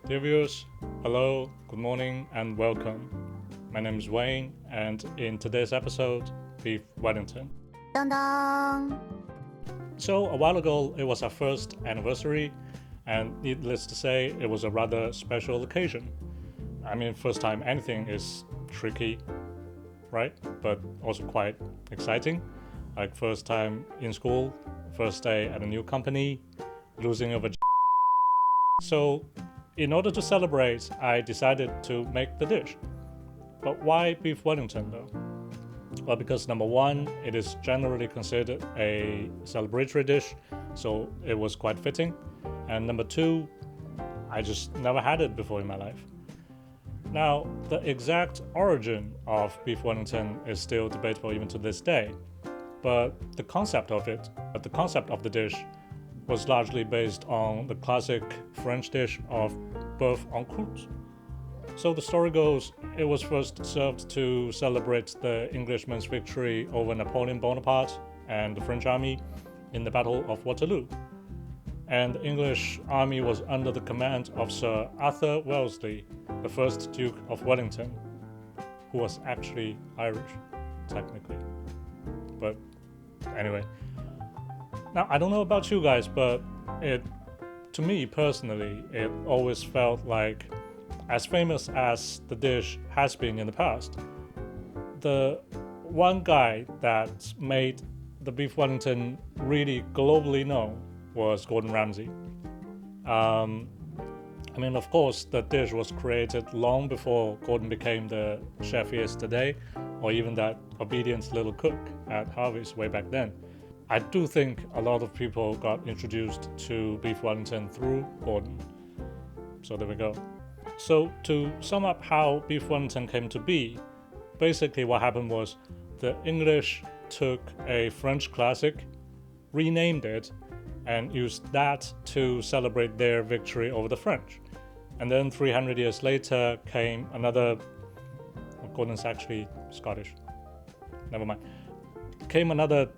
Dear viewers, hello, good morning, and welcome. My name is Wayne, and in today's episode, Beef Wellington. Dun dun. So, a while ago, it was our first anniversary, and needless to say, it was a rather special occasion. I mean, first time anything is tricky, right? But also quite exciting. Like, first time in school, first day at a new company, losing of a. So, in order to celebrate, I decided to make the dish. But why Beef Wellington though? Well, because number one, it is generally considered a celebratory dish, so it was quite fitting. And number two, I just never had it before in my life. Now, the exact origin of Beef Wellington is still debatable even to this day, but the concept of the dish was largely based on the classic French dish of bœuf en croûte. So the story goes, it was first served to celebrate the Englishmen's victory over Napoleon Bonaparte and the French army in the Battle of Waterloo. And the English army was under the command of Sir Arthur Wellesley, the first Duke of Wellington, who was actually Irish, technically. But anyway. Now, I don't know about you guys, but to me personally, it always felt like, as famous as the dish has been in the past, the one guy that made the Beef Wellington really globally known was Gordon Ramsay. I mean, of course, the dish was created long before Gordon became the chef he is today, or even that obedient little cook at Harvey's way back then. I do think a lot of people got introduced to Beef Wellington through Gordon. So there we go. So to sum up how Beef Wellington came to be, basically what happened was the English took a French classic, renamed it, and used that to celebrate their victory over the French. And then 300 years later came another, Gordon's actually Scottish, never mind, came another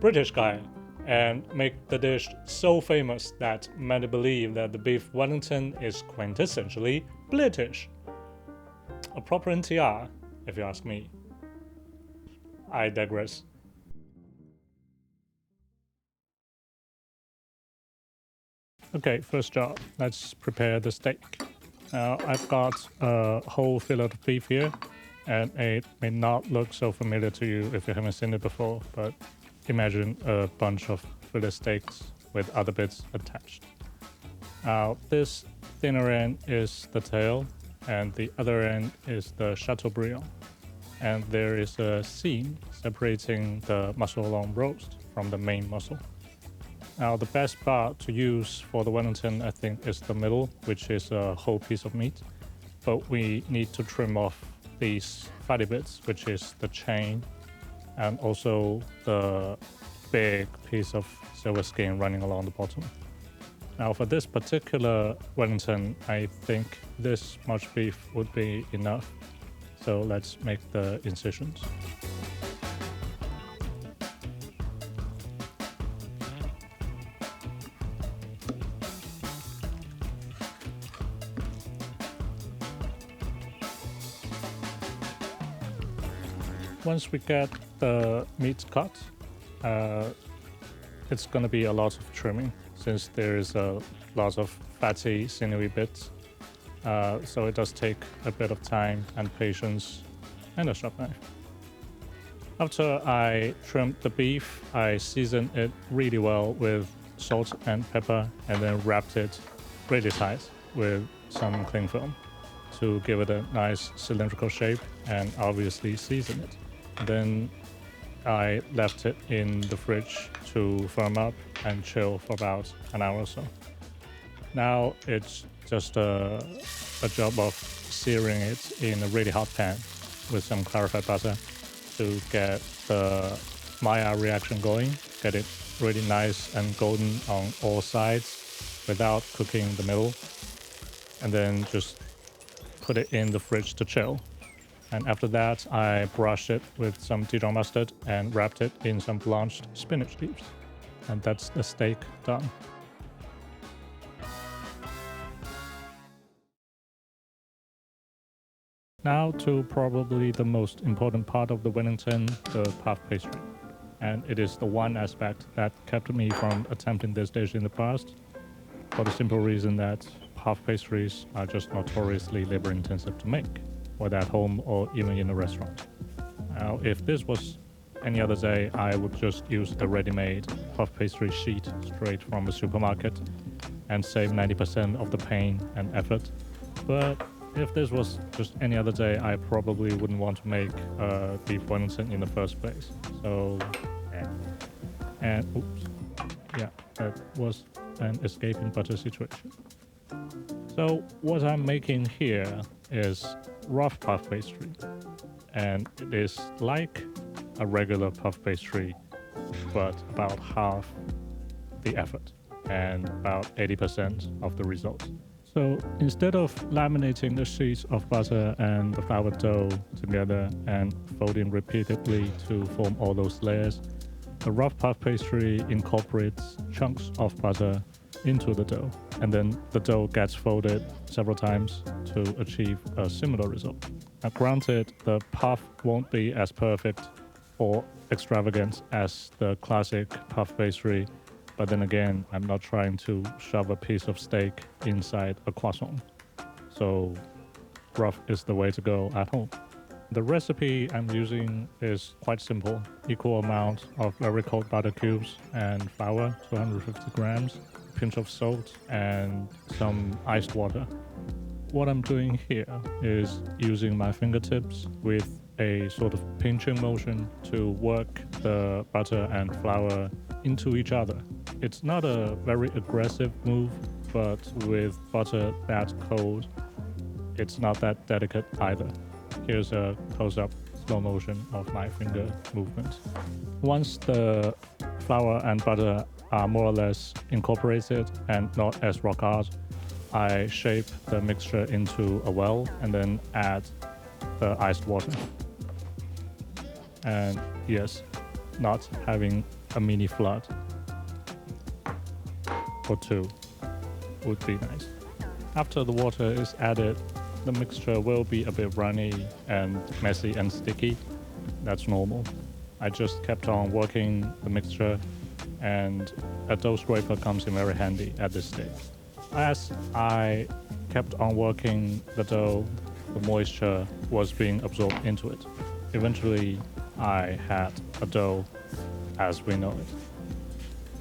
British guy and make the dish so famous that many believe that the Beef Wellington is quintessentially British. A proper NTR, if you ask me. I digress. Okay, first job, let's prepare the steak. Now, I've got a whole fillet of beef here, and it may not look so familiar to you if you haven't seen it before, but imagine a bunch of fillet steaks with other bits attached. Now, this thinner end is the tail, and the other end is the Chateaubriand. And there is a seam separating the muscle-long roast from the main muscle. Now, the best part to use for the Wellington, I think, is the middle, which is a whole piece of meat. But we need to trim off these fatty bits, which is the chain, and also the big piece of silver skin running along the bottom. Now, for this particular Wellington, I think this much beef would be enough. So let's make the incisions. Once we get the meat cut, it's going to be a lot of trimming since there is a lot of fatty, sinewy bits. So it does take a bit of time and patience and a sharp knife. After I trimmed the beef, I seasoned it really well with salt and pepper and then wrapped it really tight with some cling film to give it a nice cylindrical shape and obviously season it. Then I left it in the fridge to firm up and chill for about an hour or so. Now it's just a job of searing it in a really hot pan with some clarified butter to get the Maillard reaction going, get it really nice and golden on all sides without cooking the middle, and then just put it in the fridge to chill. And after that, I brushed it with some Dijon mustard and wrapped it in some blanched spinach leaves. And that's the steak done. Now to probably the most important part of the Wellington, the puff pastry. And it is the one aspect that kept me from attempting this dish in the past, for the simple reason that puff pastries are just notoriously labor intensive to make, whether at home or even in a restaurant. Now, if this was any other day, I would just use a ready-made puff pastry sheet straight from the supermarket and save 90% of the pain and effort. But if this was just any other day, I probably wouldn't want to make beef Wellington in the first place. So, and oops, yeah, that was an escaping butter situation. So what I'm making here is rough puff pastry, and it is like a regular puff pastry, but about half the effort and about 80% of the result. So instead of laminating the sheets of butter and the flour dough together and folding repeatedly to form all those layers, the rough puff pastry incorporates chunks of butter into the dough, and then the dough gets folded several times to achieve a similar result. Now granted, the puff won't be as perfect or extravagant as the classic puff pastry, but then again, I'm not trying to shove a piece of steak inside a croissant. So rough is the way to go at home. The recipe I'm using is quite simple. Equal amount of very cold butter cubes and flour, 250 grams, a pinch of salt, and some iced water. What I'm doing here is using my fingertips with a sort of pinching motion to work the butter and flour into each other. It's not a very aggressive move, but with butter that cold, it's not that delicate either. Here's a close-up slow motion of my finger movement. Once the flour and butter are more or less incorporated and not as rock hard, I shape the mixture into a well and then add the iced water. And yes, not having a mini flood or two would be nice. After the water is added, the mixture will be a bit runny and messy and sticky. That's normal. I just kept on working the mixture, and a dough scraper comes in very handy at this stage. As I kept on working the dough, the moisture was being absorbed into it. Eventually, I had a dough as we know it.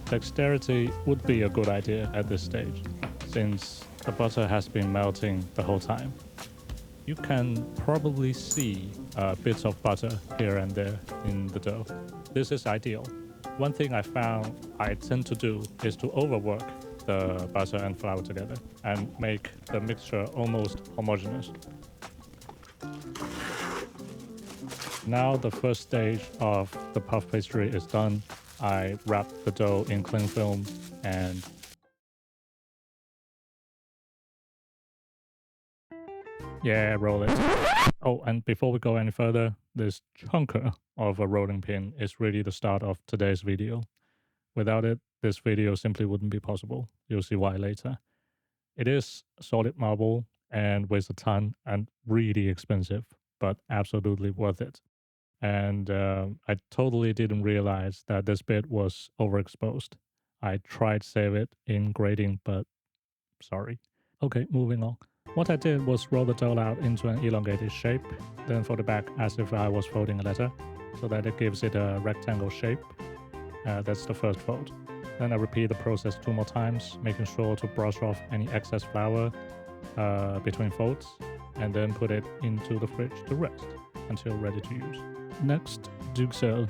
Dexterity would be a good idea at this stage, since the butter has been melting the whole time. You can probably see bits of butter here and there in the dough. This is ideal. One thing I found I tend to do is to overwork the butter and flour together and make the mixture almost homogeneous. Now the first stage of the puff pastry is done. I wrap the dough in cling film and roll it. Oh, and before we go any further, this chunker of a rolling pin is really the start of today's video. Without it, this video simply wouldn't be possible. You'll see why later. It is solid marble and weighs a ton and really expensive, but absolutely worth it. And I totally didn't realize that this bit was overexposed. I tried to save it in grading, but sorry. Okay, moving on. What I did was roll the dough out into an elongated shape, then fold it back as if I was folding a letter, so that it gives it a rectangle shape. That's the first fold. Then I repeat the process 2 more times, making sure to brush off any excess flour between folds, and then put it into the fridge to rest until ready to use. Next, duxelle.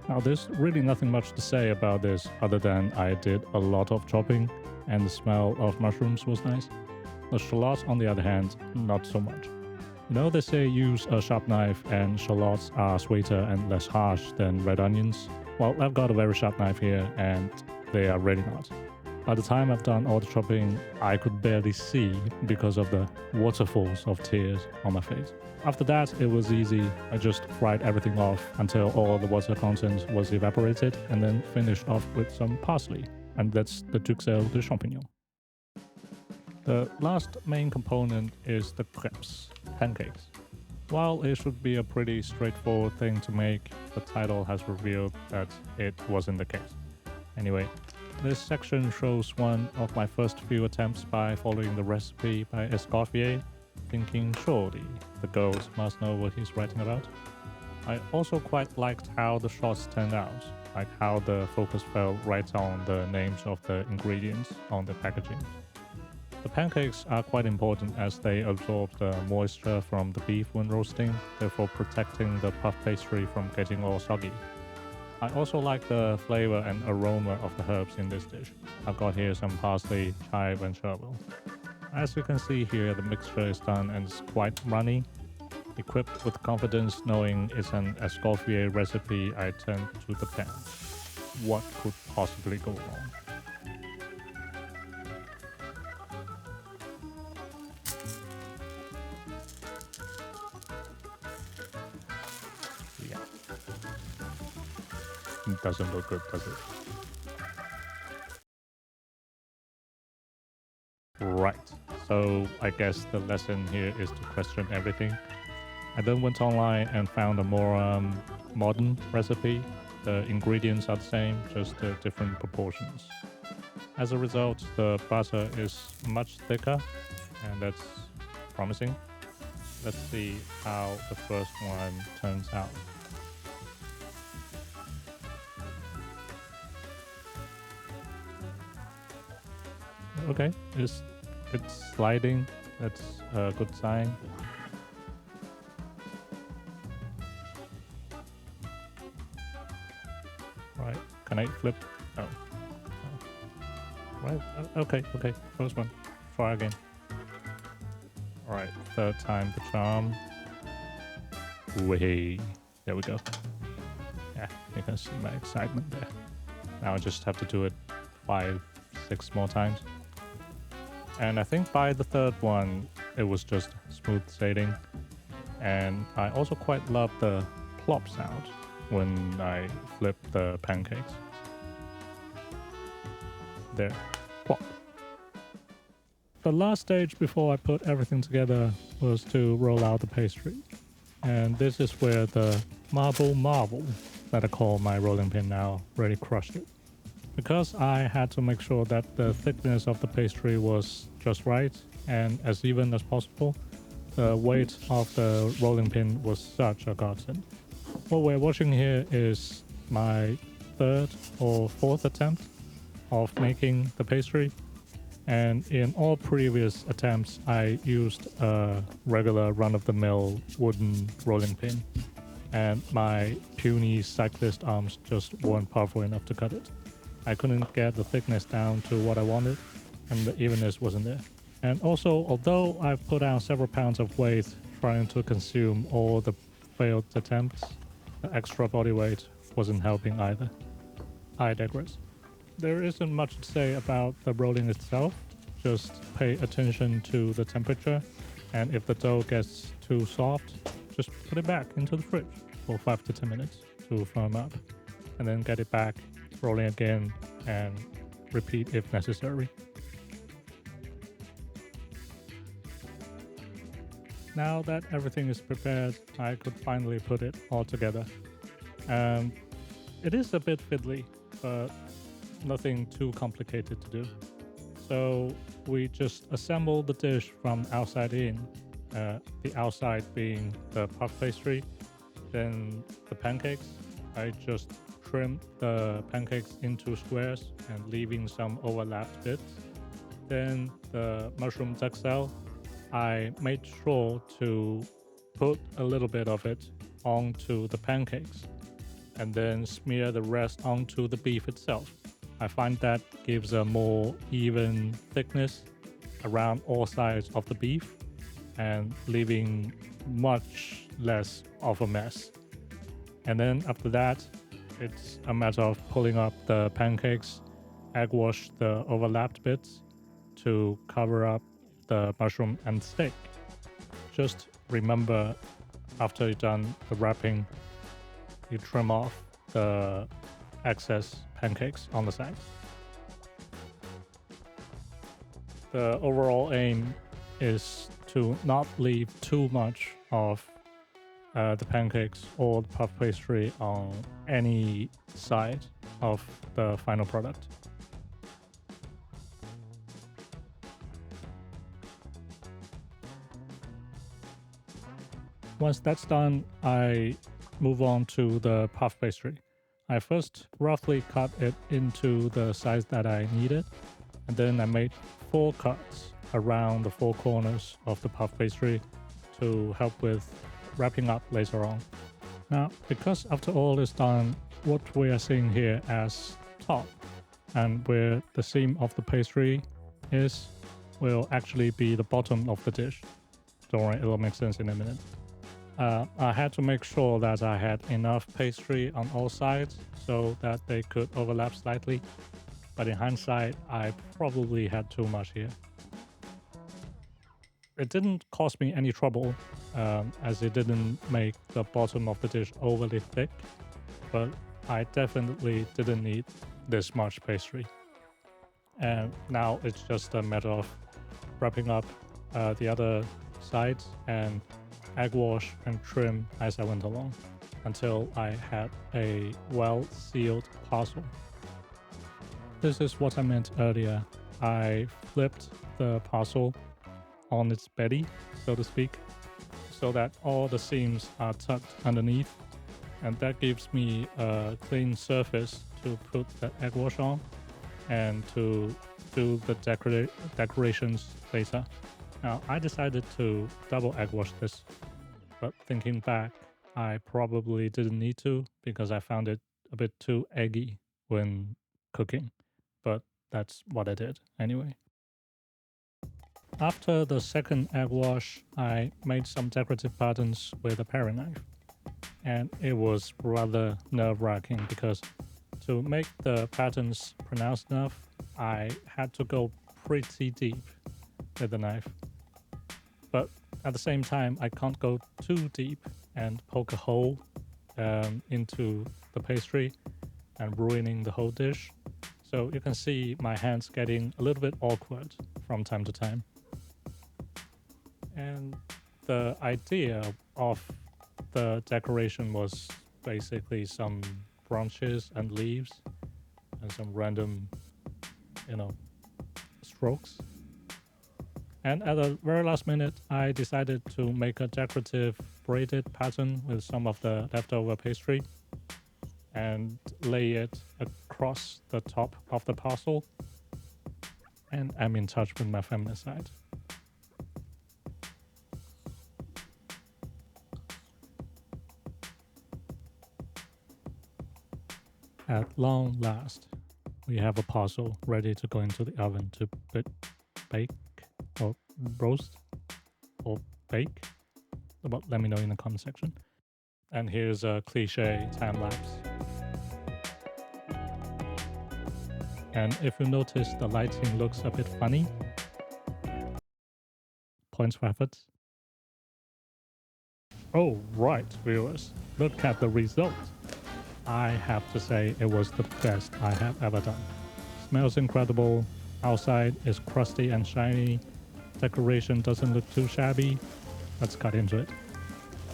Now there's really nothing much to say about this other than I did a lot of chopping and the smell of mushrooms was nice. The shallots, on the other hand, not so much. You know, they say use a sharp knife and shallots are sweeter and less harsh than red onions. Well, I've got a very sharp knife here and they are really not. By the time I've done all the chopping, I could barely see because of the waterfalls of tears on my face. After that, it was easy. I just fried everything off until all the water content was evaporated and then finished off with some parsley. And that's the duxelle de champignon. The last main component is the crepes, pancakes. While it should be a pretty straightforward thing to make, the title has revealed that it wasn't the case. Anyway, this section shows one of my first few attempts by following the recipe by Escoffier, thinking surely the girls must know what he's writing about. I also quite liked how the shots turned out, like how the focus fell right on the names of the ingredients on the packaging. The pancakes are quite important as they absorb the moisture from the beef when roasting, therefore protecting the puff pastry from getting all soggy. I also like the flavor and aroma of the herbs in this dish. I've got here some parsley, chive and chervil. As you can see here, the mixture is done and it's quite runny. Equipped with confidence knowing it's an Escoffier recipe, I turned to the pan. What could possibly go wrong? Yeah. It doesn't look good, does it? Right. So I guess the lesson here is to question everything. I then went online and found a more modern recipe. The ingredients are the same, just different proportions. As a result, the butter is much thicker, and that's promising. Let's see how the first one turns out. Okay, it's sliding. That's a good sign. Right, can I flip? Oh. Right, okay, first one. Try again. Alright, third time the charm. Way. There we go. Yeah, you can see my excitement there. Now I just have to do it 5, 6 more times. And I think by the third one, it was just smooth sailing. And I also quite love the plop sound when I flip the pancakes. There, plop. The last stage before I put everything together was to roll out the pastry. And this is where the marble that I call my rolling pin now really crushed it. Because I had to make sure that the thickness of the pastry was just right and as even as possible, the weight of the rolling pin was such a godsend. What we're watching here is my third or fourth attempt of making the pastry. And in all previous attempts, I used a regular run-of-the-mill wooden rolling pin. And my puny cyclist arms just weren't powerful enough to cut it. I couldn't get the thickness down to what I wanted, and the evenness wasn't there. And also, although I've put out several pounds of weight trying to consume all the failed attempts, the extra body weight wasn't helping either. I digress. There isn't much to say about the rolling itself, just pay attention to the temperature, and if the dough gets too soft, just put it back into the fridge for 5 to 10 minutes to firm up, and then get it back, rolling again, and repeat if necessary. Now that everything is prepared, I could finally put it all together. It is a bit fiddly, but nothing too complicated to do. So we just assemble the dish from outside in, the outside being the puff pastry, then the pancakes. I just trim the pancakes into squares and leaving some overlapped bits. Then the mushroom duxelle, I made sure to put a little bit of it onto the pancakes and then smear the rest onto the beef itself. I find that gives a more even thickness around all sides of the beef and leaving much less of a mess. And then after that, it's a matter of pulling up the pancakes, egg wash the overlapped bits to cover up the mushroom and steak. Just remember, after you've done the wrapping, you trim off the excess pancakes on the sides. The overall aim is to not leave too much of the pancakes or the puff pastry on any side of the final product. Once that's done, I move on to the puff pastry. I first roughly cut it into the size that I needed, and then I made 4 cuts around the 4 corners of the puff pastry to help with wrapping up later on. Now, because after all is done, what we are seeing here as top and where the seam of the pastry is will actually be the bottom of the dish. Don't worry, it'll make sense in a minute. I had to make sure that I had enough pastry on all sides so that they could overlap slightly, but in hindsight, I probably had too much here. It didn't cause me any trouble, as it didn't make the bottom of the dish overly thick, but I definitely didn't need this much pastry. And now it's just a matter of wrapping up the other sides and egg wash and trim as I went along until I had a well-sealed parcel. This is what I meant earlier. I flipped the parcel on its belly, so to speak, so that all the seams are tucked underneath, and that gives me a clean surface to put the egg wash on and to do the decorations later. Now, I decided to double egg wash this, but thinking back, I probably didn't need to because I found it a bit too eggy when cooking, but that's what I did anyway. After the second egg wash, I made some decorative patterns with a paring knife, and it was rather nerve-wracking because to make the patterns pronounced enough, I had to go pretty deep with the knife. But at the same time, I can't go too deep and poke a hole into the pastry and ruining the whole dish. So you can see my hands getting a little bit awkward from time to time. And the idea of the decoration was basically some branches and leaves and some random, strokes. And at the very last minute, I decided to make a decorative braided pattern with some of the leftover pastry and lay it across the top of the parcel. And I'm in touch with my feminist side. At long last, we have a parcel ready to go into the oven to bake or roast or bake. Well, let me know in the comment section. And here's a cliche time lapse. And if you notice the lighting looks a bit funny, points for efforts. Oh right, viewers, look at the result. I have to say it was the best I have ever done. Smells incredible, outside is crusty and shiny, decoration doesn't look too shabby. Let's cut into it.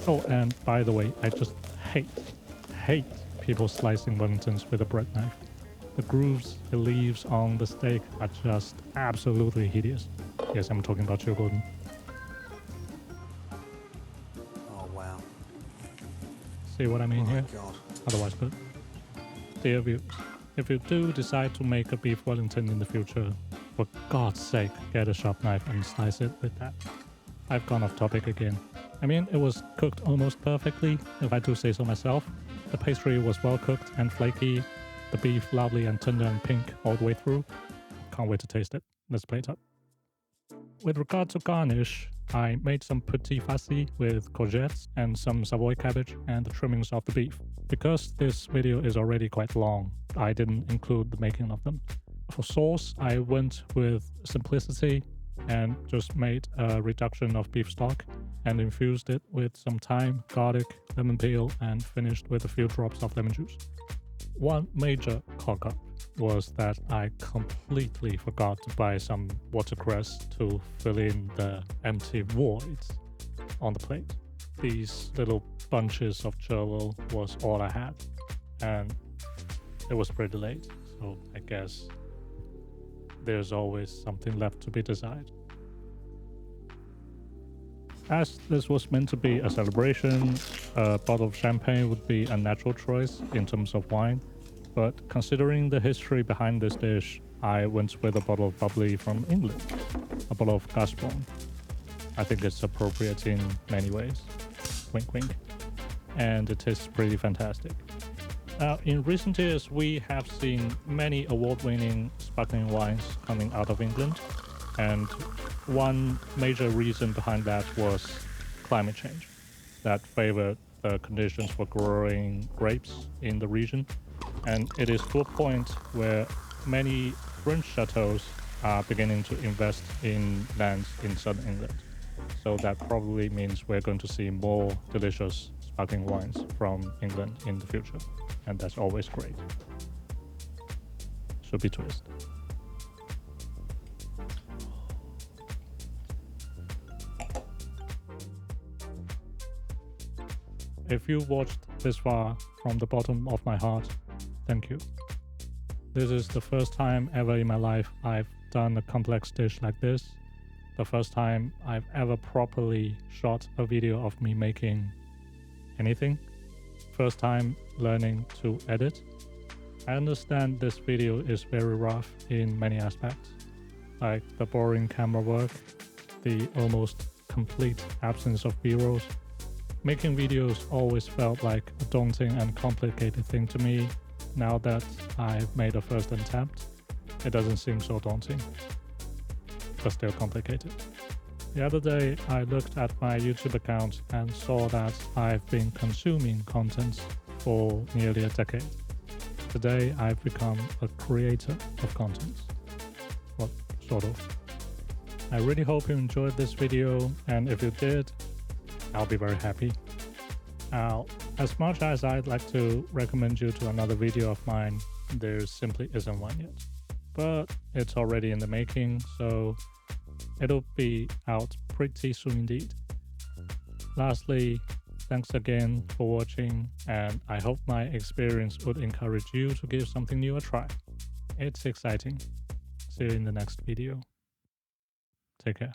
Oh, and by the way, I just hate people slicing Wellingtons with a bread knife. The grooves it leaves on the steak are just absolutely hideous. Yes, I'm talking about you, Gordon. Oh wow. See what I mean here? God. Otherwise put. Dear viewers, if you do decide to make a beef Wellington in the future, for God's sake, get a sharp knife and slice it with that. I've gone off topic again. I mean, it was cooked almost perfectly, if I do say so myself. The pastry was well cooked and flaky, the beef lovely and tender and pink all the way through. Can't wait to taste it. Let's plate up. With regard to garnish, I made some petit farci with courgettes and some Savoy cabbage and the trimmings of the beef. Because this video is already quite long, I didn't include the making of them. For sauce, I went with simplicity and just made a reduction of beef stock and infused it with some thyme, garlic, lemon peel, and finished with a few drops of lemon juice. One major cock-up was that I completely forgot to buy some watercress to fill in the empty voids on the plate. these little bunches of chervil was all I had, and it was pretty late, so I guess there's always something left to be desired. As this was meant to be a celebration, a bottle of champagne would be a natural choice in terms of wine, but considering the history behind this dish, I went with a bottle of bubbly from England, a bottle of Gascon. I think it's appropriate in many ways. Wink wink. And it tastes pretty fantastic. Now, in recent years, we have seen many award-winning sparkling wines coming out of England, and one major reason behind that was climate change that favored the conditions for growing grapes in the region. And it is to a point where many French chateaus are beginning to invest in lands in southern England. So that probably means we're going to see more delicious sparkling wines from England in the future. And that's always great. Should be twist. If you watched this far from the bottom of my heart, thank you. This is the first time ever in my life I've done a complex dish like this. The first time I've ever properly shot a video of me making anything. First time learning to edit. I understand this video is very rough in many aspects, like the boring camera work, the almost complete absence of B-rolls. Making videos always felt like a daunting and complicated thing to me. Now that I've made a first attempt, it doesn't seem so daunting, but still complicated. The other day, I looked at my YouTube account and saw that I've been consuming content for nearly a decade. Today, I've become a creator of content. Well, sort of. I really hope you enjoyed this video, and if you did, I'll be very happy. Now, as much as I'd like to recommend you to another video of mine, there simply isn't one yet. But it's already in the making, so it'll be out pretty soon indeed. Lastly, thanks again for watching, and I hope my experience would encourage you to give something new a try. It's exciting. See you in the next video. Take care.